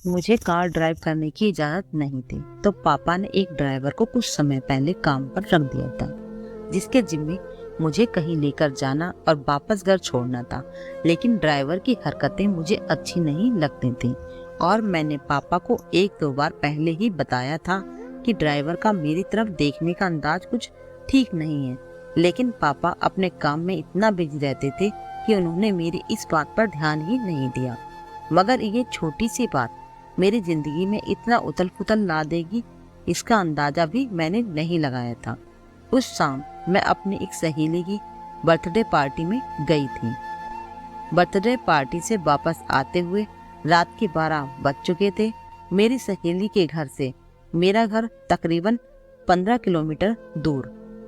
मुझे car drive करने की इजाज़त नहीं थी, तो पापा ने एक ड्राइवर को कुछ समय पहले काम पर रख दिया था, जिसके जिम्मे मुझे कहीं लेकर जाना और वापस घर छोड़ना था। लेकिन ड्राइवर की हरकतें मुझे अच्छी नहीं लगती थी और मैंने पापा को एक दो बार पहले ही बताया था कि ड्राइवर का मेरी तरफ देखने का अंदाज कुछ ठीक नहीं है। लेकिन पापा अपने काम में इतना बिजी रहते थे कि उन्होंने मेरी इस बात पर ध्यान ही नहीं दिया। मगर ये छोटी सी बात मेरी जिंदगी में इतना उथल पुथल ला देगी, इसका अंदाजा भी मैंने नहीं लगाया था। उस शाम मैं अपनी एक सहेली की बर्थडे पार्टी में गई थी। बर्थडे पार्टी से वापस आते हुए रात के 12 बज चुके थे। मेरी सहेली के घर से मेरा घर तकरीबन 15 किलोमीटर दूर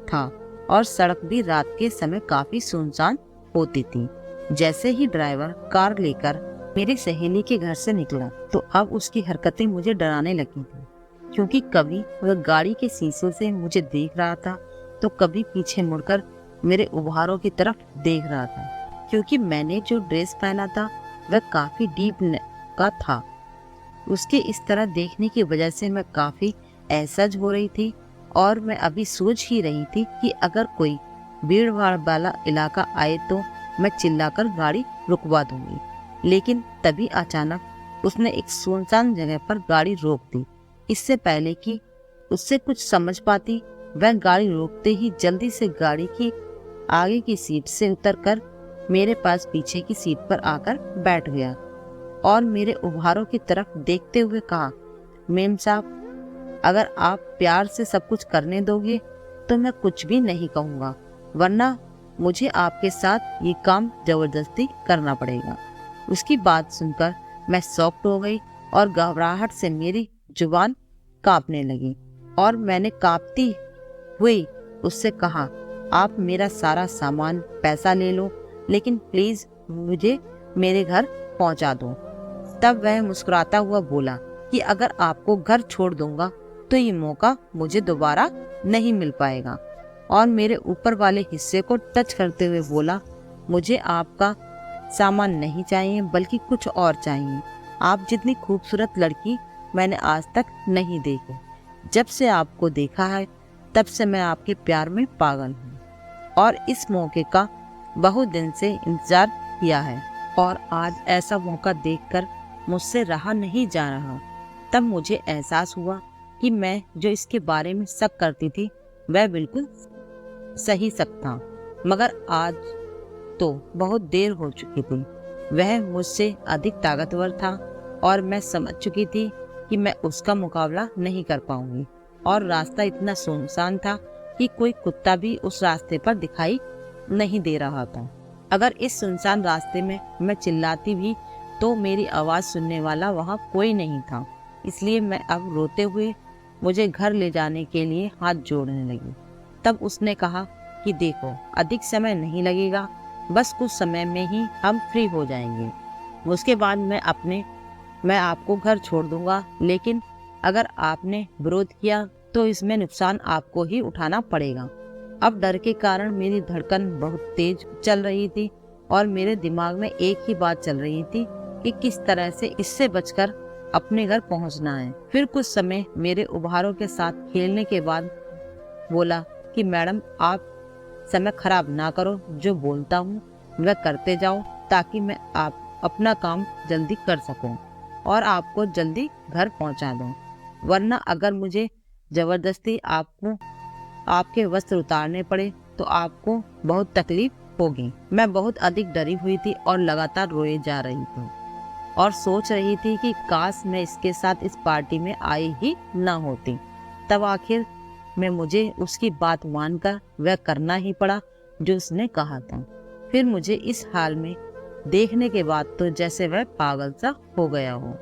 था और सड़क भी रात के समय काफी सुनसान होती थी। जैसे ही ड्राइवर कार लेकर मेरी सहेली के घर से निकला तो अब उसकी हरकतें मुझे डराने लगी थी, क्योंकि कभी वह गाड़ी के शीशे से मुझे देख रहा था तो कभी पीछे मुड़कर मेरे उभारों की तरफ देख रहा था। क्योंकि मैंने जो ड्रेस पहना था वह काफी डीप का था, उसके इस तरह देखने की वजह से मैं काफी असहज हो रही थी और मैं अभी सोच ही रही थी कि अगर कोई भीड़ भाड़ वाला इलाका आए तो मैं चिल्लाकर गाड़ी रुकवा दूंगी। लेकिन तभी अचानक उसने एक सुनसान जगह पर गाड़ी रोक दी। इससे पहले कि उससे कुछ समझ पाती, वह गाड़ी रोकते ही जल्दी से गाड़ी की आगे की सीट से उतरकर मेरे पास पीछे की सीट पर आकर बैठ गया और मेरे उभारों की तरफ देखते हुए कहा, मेम साहब, अगर आप प्यार से सब कुछ करने दोगे तो मैं कुछ भी नहीं कहूँगा, वरना मुझे आपके साथ ये काम जबरदस्ती करना पड़ेगा। उसकी बात सुनकर मैं शॉक्ड हो गई और घबराहट से मेरी जुबान कांपने लगी और मैंने कांपती हुई उससे कहा, आप मेरा सारा सामान पैसा ले लो, लेकिन प्लीज मुझे मेरे घर पहुंचा दो। तब वह मुस्कुराता हुआ बोला कि अगर आपको घर छोड़ दूंगा तो ये मौका मुझे दोबारा नहीं मिल पाएगा, और मेरे ऊपर वाले हिस्से को टच करते हुए बोला, मुझे आपका सामान नहीं चाहिए बल्कि कुछ और चाहिए। आप जितनी खूबसूरत लड़की मैंने आज तक नहीं देखी। जब से आपको देखा है तब से मैं आपके प्यार में पागल हूँ और इस मौके का बहुत दिन से इंतजार किया है, और आज ऐसा मौका देखकर मुझसे रहा नहीं जा रहा। तब मुझे एहसास हुआ कि मैं जो इसके बारे में शक करती थी वह बिल्कुल सही शक था, मगर आज तो बहुत देर हो चुकी थी। वह मुझसे अधिक ताकतवर था और मैं समझ चुकी थी कि मैं उसका मुकाबला नहीं कर पाऊंगी, और रास्ता इतना सुनसान था कि कोई कुत्ता भी उस रास्ते पर दिखाई नहीं दे रहा था। अगर इस सुनसान रास्ते में मैं चिल्लाती भी तो मेरी आवाज़ सुनने वाला वहाँ कोई नहीं था। इसलिए मैं अब रोते हुए मुझे घर ले जाने के लिए हाथ जोड़ने लगी। तब उसने कहा कि देखो, अधिक समय नहीं लगेगा, बस कुछ समय में ही हम फ्री हो जाएंगे। उसके बाद मैं आपको घर छोड़ दूंगा, लेकिन अगर आपने विरोध किया तो इसमें नुकसान आपको ही उठाना पड़ेगा। अब डर के कारण मेरी धड़कन बहुत तेज चल रही थी और मेरे दिमाग में एक ही बात चल रही थी कि किस तरह से इससे बचकर अपने घर पहुंचना है। फिर कुछ समय मेरे उभारों के साथ खेलने के बाद बोला कि मैडम, आप समय खराब ना करो, जो बोलता हूँ वह करते जाओ ताकि मैं आप अपना काम जल्दी कर सकूं और आपको जल्दी घर पहुंचा दूं, वरना अगर मुझे जबरदस्ती आपके वस्त्र उतारने पड़े तो आपको बहुत तकलीफ होगी। मैं बहुत अधिक डरी हुई थी और लगातार रोए जा रही थी और सोच रही थी कि काश मैं इसके साथ इस पार्टी में आई ही ना होती। तब आखिर में मुझे उसकी बात मानकर वह करना ही पड़ा जो उसने कहा था। फिर मुझे इस हाल में देखने के बाद तो जैसे वह पागल सा हो गया हो।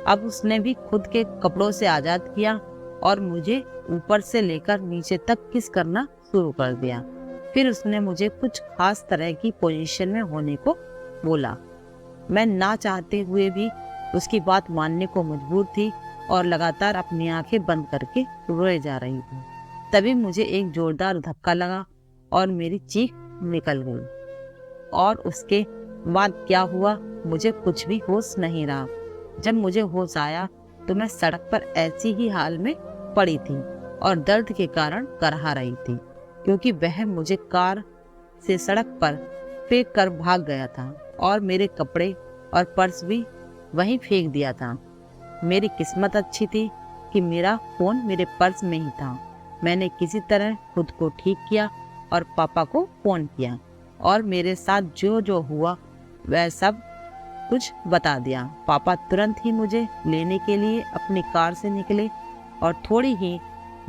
अब उसने भी खुद के कपड़ों से आजाद किया और मुझे ऊपर से लेकर नीचे तक किस करना शुरू कर दिया। फिर उसने मुझे कुछ खास तरह की पोजीशन में होने को बोला। मैं ना चाहते हुए भी उसकी बात मानने को मजबूर थी और लगातार अपनी आंखें बंद करके रोए जा रही थी। तभी मुझे एक जोरदार धक्का लगा और मेरी चीख निकल गई, और उसके बाद क्या हुआ मुझे कुछ भी होश नहीं रहा। जब मुझे होश आया तो मैं सड़क पर ऐसी ही हाल में पड़ी थी और दर्द के कारण करहा रही थी, क्योंकि वह मुझे कार से सड़क पर फेंक कर भाग गया था और मेरे कपड़े और पर्स भी वहीं फेंक दिया था। मेरी किस्मत अच्छी थी कि मेरा फोन मेरे पर्स में ही था। मैंने किसी तरह खुद को ठीक किया और पापा को फोन किया और मेरे साथ जो जो हुआ वह सब कुछ बता दिया। पापा तुरंत ही मुझे लेने के लिए अपनी कार से निकले और थोड़ी ही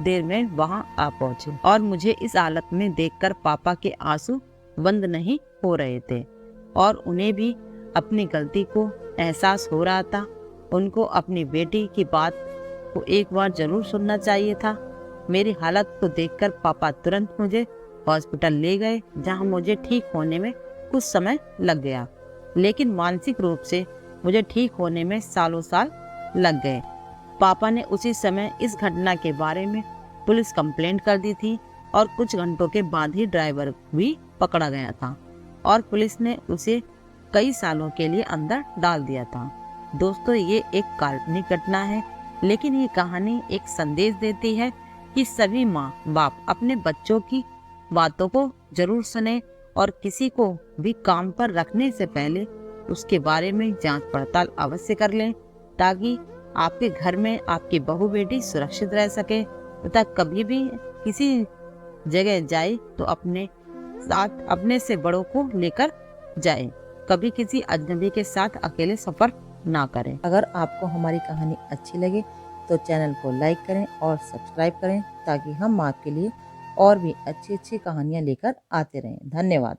देर में वहां आ पहुंचे और मुझे इस हालत में देखकर पापा के आंसू बंद नहीं हो रहे थे और उन्हें भी अपनी गलती को एहसास हो रहा था। उनको अपनी बेटी की बात को एक बार जरूर सुनना चाहिए था। मेरी हालत को देखकर पापा तुरंत मुझे हॉस्पिटल ले गए, जहां मुझे ठीक होने में कुछ समय लग गया, लेकिन मानसिक रूप से मुझे ठीक होने में सालों साल लग गए। पापा ने उसी समय इस घटना के बारे में पुलिस कंप्लेंट कर दी थी और कुछ घंटों के बाद ही ड्राइवर भी पकड़ा गया था और पुलिस ने उसे कई सालों के लिए अंदर डाल दिया था। दोस्तों, ये एक काल्पनिक घटना है, लेकिन ये कहानी एक संदेश देती है कि सभी माँ बाप अपने बच्चों की बातों को जरूर सुने और किसी को भी काम पर रखने से पहले उसके बारे में जांच पड़ताल अवश्य कर लें, ताकि आपके घर में आपकी बहू बेटी सुरक्षित रह सके तथा कभी भी किसी जगह जाए तो अपने साथ अपने से बड़ों को लेकर जाए। कभी किसी अजनबी के साथ अकेले सफर ना करें। अगर आपको हमारी कहानी अच्छी लगे तो चैनल को लाइक करें और सब्सक्राइब करें, ताकि हम आपके लिए और भी अच्छी अच्छी कहानियाँ लेकर आते रहें। धन्यवाद।